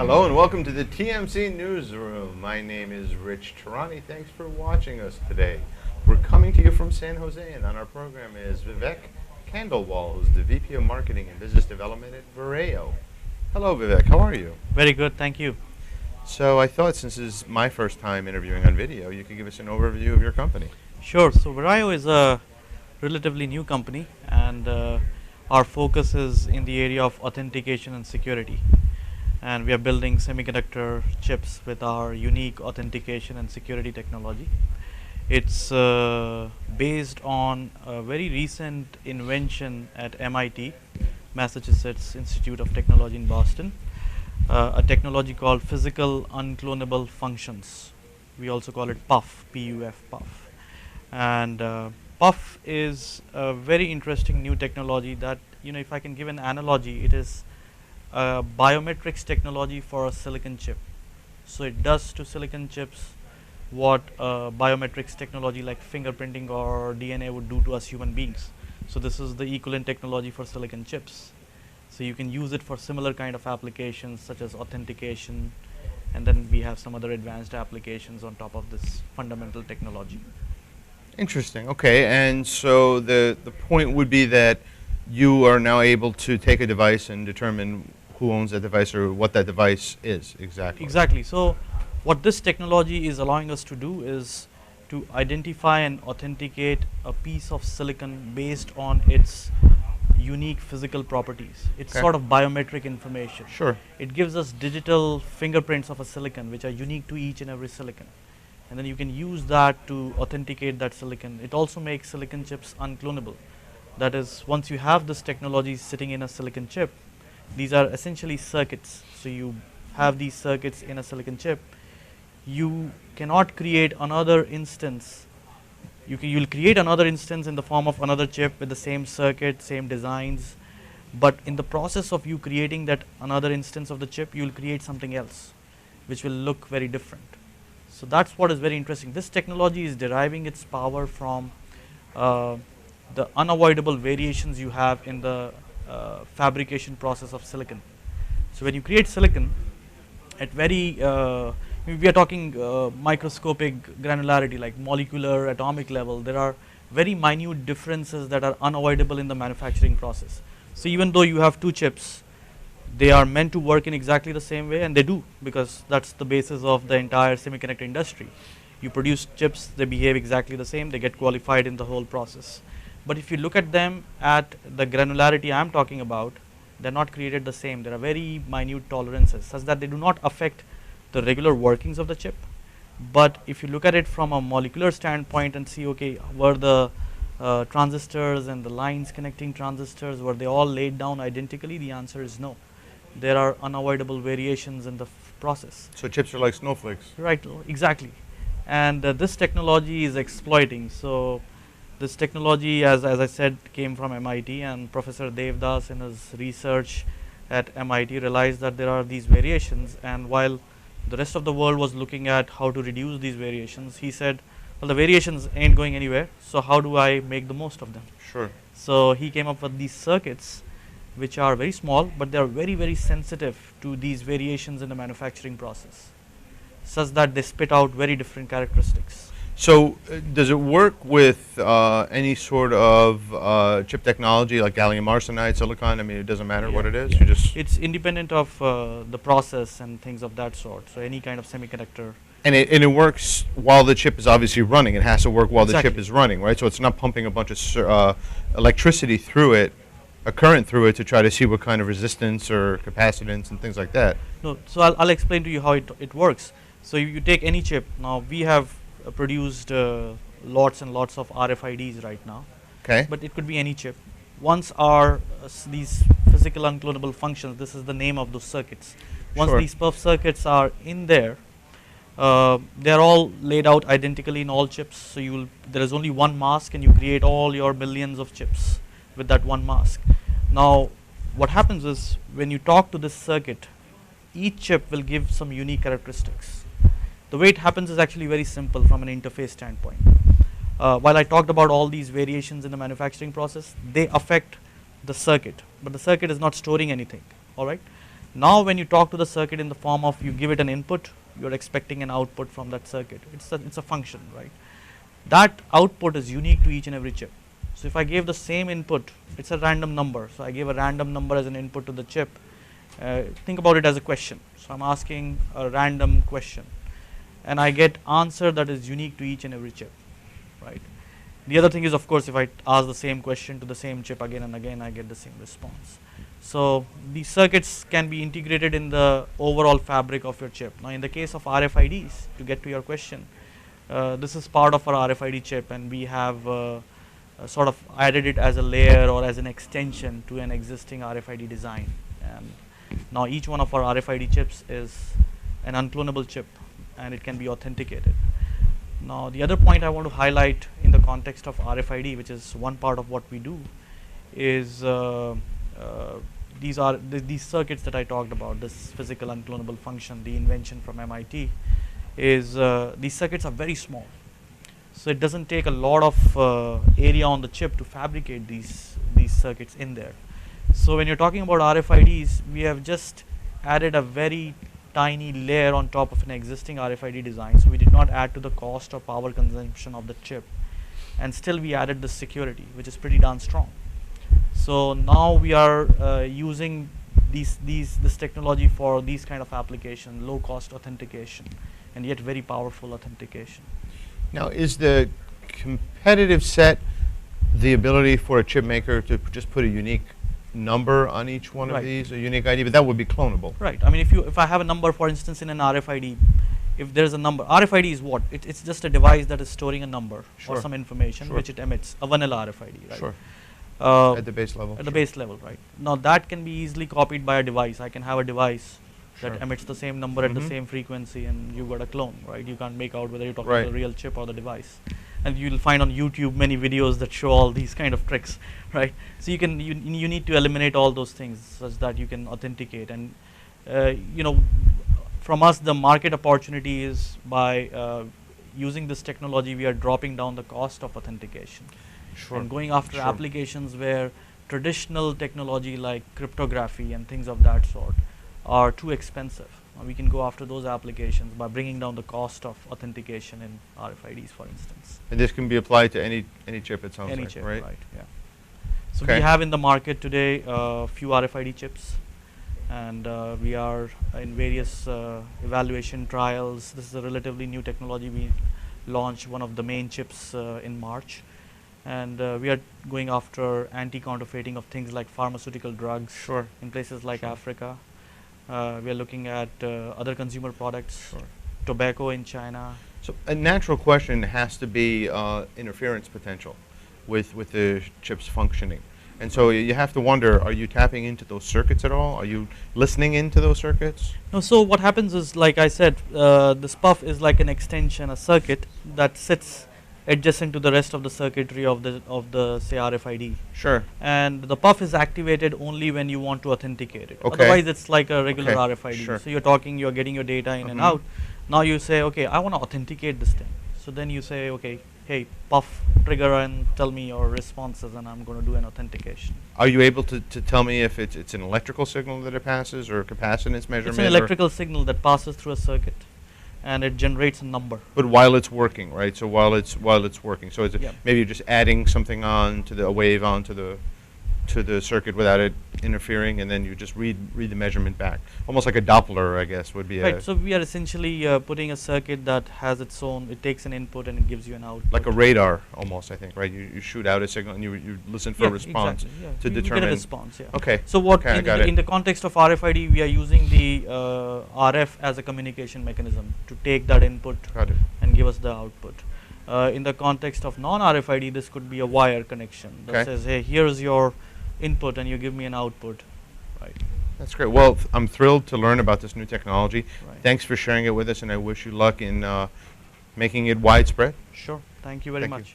Hello and welcome to the TMC Newsroom. My name is Rich Tehrani. Thanks for watching us today. We're coming to you from San Jose, and on our program is Vivek Khandelwal, who's the VP of Marketing and Business Development at Verayo. Hello Vivek, how are you? Very good, thank you. So I thought since this is my first time interviewing on video, you could give us an overview of your company. Sure, so Verayo is a relatively new company, and our focus is in the area of authentication and security. And we are building semiconductor chips with our unique authentication and security technology. It's based on a very recent invention at MIT, Massachusetts Institute of Technology in Boston, a technology called physical unclonable functions. We also call it PUF, P-U-F, PUF. And PUF is a very interesting new technology that, if I can give an analogy, it is biometrics technology for a silicon chip. So it does to silicon chips what biometrics technology like fingerprinting or DNA would do to us human beings. So this is the equivalent technology for silicon chips. So you can use it for similar kind of applications such as authentication, and then we have some other advanced applications on top of this fundamental technology. Interesting. Okay, and so the point would be that you are now able to take a device and determine who owns that device or what that device is exactly. Exactly. So what this technology is allowing us to do is to identify and authenticate a piece of silicon based on its unique physical properties. It's sort of biometric information. Sure. It gives us digital fingerprints of a silicon which are unique to each and every silicon. And then you can use that to authenticate that silicon. It also makes silicon chips unclonable. That is, once you have this technology sitting in a silicon chip, these are essentially circuits. So you have these circuits in a silicon chip. You cannot create another instance. You'll create another instance in the form of another chip with the same circuit, same designs. But in the process of you creating that another instance of the chip, you'll create something else, which will look very different. So that's what is very interesting. This technology is deriving its power from the unavoidable variations you have in the fabrication process of silicon. So when you create silicon at very, we are talking microscopic granularity like molecular, atomic level, there are very minute differences that are unavoidable in the manufacturing process. So even though you have two chips, they are meant to work in exactly the same way, and they do, because that's the basis of the entire semiconductor industry. You produce chips, they behave exactly the same, they get qualified in the whole process. But if you look at them at the granularity I'm talking about, they're not created the same. There are very minute tolerances such that they do not affect the regular workings of the chip. But if you look at it from a molecular standpoint and see, okay, were the transistors and the lines connecting transistors, were they all laid down identically? The answer is no. There are unavoidable variations in the process. So chips are like snowflakes. Right, exactly. And this technology is exploiting. So this technology, as I said, came from MIT, and Professor Devdas in his research at MIT realized that there are these variations, and while the rest of the world was looking at how to reduce these variations, he said, well, the variations ain't going anywhere, so how do I make the most of them? Sure. So he came up with these circuits which are very small, but they are very, very sensitive to these variations in the manufacturing process, such that they spit out very different characteristics. So does it work with any sort of chip technology like gallium arsenide, silicon? I mean, it doesn't matter what it is? You just It's independent of the process and things of that sort, so any kind of semiconductor. And it works while the chip is obviously running. It has to work while the chip Exactly. is running, right? So it's not pumping a bunch of electricity through it, a current through it, to try to see what kind of resistance or capacitance and things like that. No, so I'll explain to you how it works. So you take any chip. Now we have produced lots and lots of RFIDs right now. Okay. But it could be any chip. Once our these physical unclonable functions, this is the name of those circuits. Once Sure. these perf circuits are in there, they're all laid out identically in all chips. So there is only one mask, and you create all your millions of chips with that one mask. Now, what happens is when you talk to this circuit, each chip will give some unique characteristics. The way it happens is actually very simple from an interface standpoint. While I talked about all these variations in the manufacturing process, they affect the circuit, but the circuit is not storing anything. All right. Now when you talk to the circuit in the form of you give it an input, you're expecting an output from that circuit. It's a function, right? That output is unique to each and every chip. So if I gave the same input, it's a random number. So I gave a random number as an input to the chip. Think about it as a question. So I'm asking a random question, and I get answer that is unique to each and every chip, right? The other thing is, of course, if I ask the same question to the same chip again and again, I get the same response. So these circuits can be integrated in the overall fabric of your chip. Now in the case of RFIDs, to get to your question, this is part of our RFID chip, and we have sort of added it as a layer or as an extension to an existing RFID design. And now each one of our RFID chips is an unclonable chip, and it can be authenticated. Now the other point I want to highlight in the context of RFID, which is one part of what we do, is these circuits that I talked about, this physical unclonable function, the invention from MIT, is these circuits are very small. So it doesn't take a lot of area on the chip to fabricate these circuits in there. So when you're talking about RFIDs, we have just added a very tiny layer on top of an existing RFID design. So we did not add to the cost or power consumption of the chip, and still we added the security, which is pretty darn strong. So now we are using this technology for these kind of application, low cost authentication, and yet very powerful authentication. Now, is the competitive set the ability for a chip maker to just put a unique number on each one of these, a unique ID, but that would be clonable? Right. I mean, if I have a number, for instance, in an RFID, if there's a number, RFID is what? It's just a device that is storing a number or some information which it emits, a vanilla RFID, right? Sure. At the base level. At the base level, right. Now that can be easily copied by a device. I can have a device that emits the same number at the same frequency, and you got a clone, right? You can't make out whether you're talking to the real chip or the device. And you'll find on YouTube many videos that show all these kind of tricks, right? So you need to eliminate all those things such that you can authenticate. And you know, from us, the market opportunity is by using this technology, we are dropping down the cost of authentication. And going after applications where traditional technology like cryptography and things of that sort are too expensive. We can go after those applications by bringing down the cost of authentication in RFIDs, for instance. And this can be applied to any chip, it sounds like, any chip, right? Yeah. So we have in the market today a few RFID chips, and we are in various evaluation trials. This is a relatively new technology. We launched one of the main chips in March. And we are going after anti-counterfeiting of things like pharmaceutical drugs in places like Africa. We are looking at other consumer products, tobacco in China. So a natural question has to be interference potential with the chip's functioning. And so you have to wonder, are you tapping into those circuits at all? Are you listening into those circuits? No, so what happens is, like I said, this puff is like an extension, a circuit that sits adjacent to the rest of the circuitry of the say RFID. Sure. And the puff is activated only when you want to authenticate it. Otherwise, it's like a regular RFID. So you're getting your data in and out. Now you say, okay, I want to authenticate this thing. So then you say, okay, hey, puff trigger and tell me your responses, and I'm going to do an authentication. Are you able to tell me if it's an electrical signal that it passes or a capacitance measurement? It's an electrical signal that passes through a circuit, and it generates a number. But while it's working, right? So while it's working, so maybe you're just adding something on to a wave onto the circuit without it interfering, and then you just read the measurement back, almost like a Doppler, I guess, would be. Right. So we are essentially putting a circuit that has its own. It takes an input and it gives you an output. Like a radar, almost, I think, right? You shoot out a signal and you listen for a response to determine. You get a response. Yeah. Okay. So what in the context of RFID, we are using the RF as a communication mechanism to take that input and give us the output. In the context of non-RFID, this could be a wire connection that says, hey, here's your input and you give me an output, right? That's great. Well, I'm thrilled to learn about this new technology. Thanks for sharing it with us, and I wish you luck in making it widespread. Sure. Thank you very much.